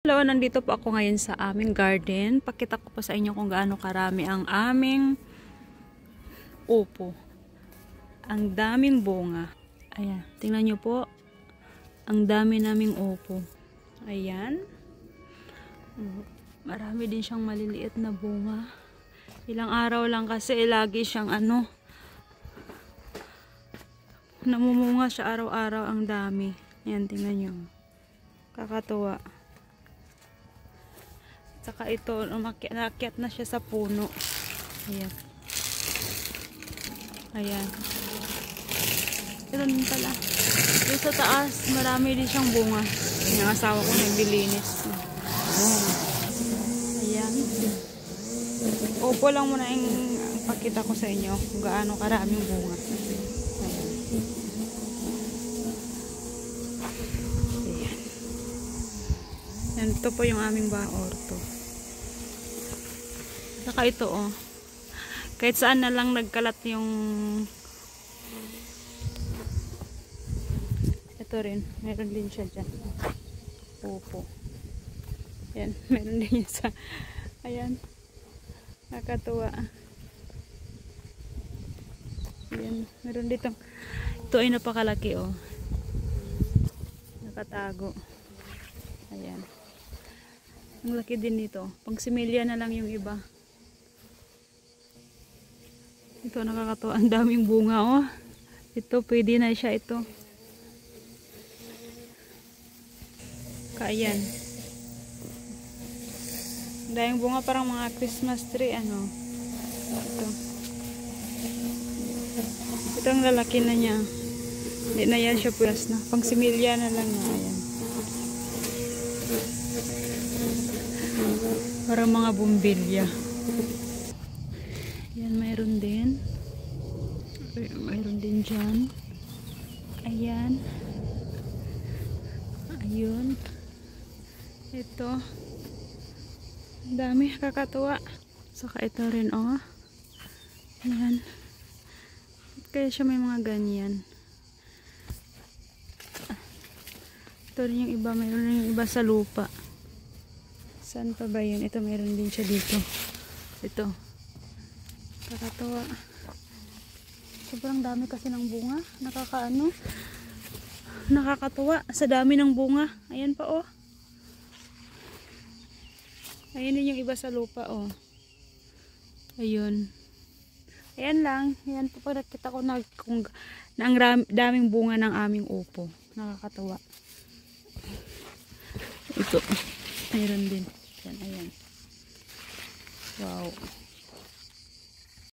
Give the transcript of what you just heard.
Hello, nandito po ako ngayon sa aming garden. Pakita ko po sa inyo kung gaano karami ang aming upo. Ang daming bunga. Ayan, tingnan nyo po. Ang dami naming upo. Ayan. Marami din siyang maliliit na bunga. Ilang araw lang kasi lagi siyang namumunga siya araw-araw, ang dami. Ayan, tingnan nyo. Kakatuwa. Saka ito, nakyat na siya sa puno. Ayan. Ayan. Ito din pala. Doon sa taas, marami din siyang bunga. Yung asawa ko naglilinis. Ayan. Opo lang muna yung pakita ko sa inyo kung gaano karaming bunga. Ayan. Ayan. Ito po yung aming orto. Saka ito kahit saan na lang nagkalat yung ito rin, meron din siya dyan. Upo. Ayan, meron din yun sa ayan, nakatuwa. Ayan, meron dito. Ito ay napakalaki nakatago. Ayan, ang laki din nito. Pang similya na lang yung iba. Ito nakakatuwa, ang daming bunga Ito pwede na siya ito. Kaayan. Ang daming bunga, parang mga Christmas tree Ito. Ito ang lalaki na niya. Hindi na yan siya pulas na. Pang similya na lang na. Ayan. Parang mga bumbilya. Yan, mayroon din. Mayroon din dyan. Ayan. Ayun. Ito. Ang dami, kakatuwa. Saka ito rin, Ayan. Kaya siya may mga ganyan. Ito rin yung iba. Mayroon rin yung iba sa lupa. Saan pa ba yun? Ito, mayroon din siya dito. Ito. Kakatuwa. Sobrang dami kasi ng bunga. Nakakatuwa sa dami ng bunga. Ayan pa Ayan din yung iba sa lupa Ayun. Ayan lang. Ayan po pag nakita ko na ang daming bunga ng aming upo. Nakakatuwa. Ito. Mayroon din. Ayan. Wow.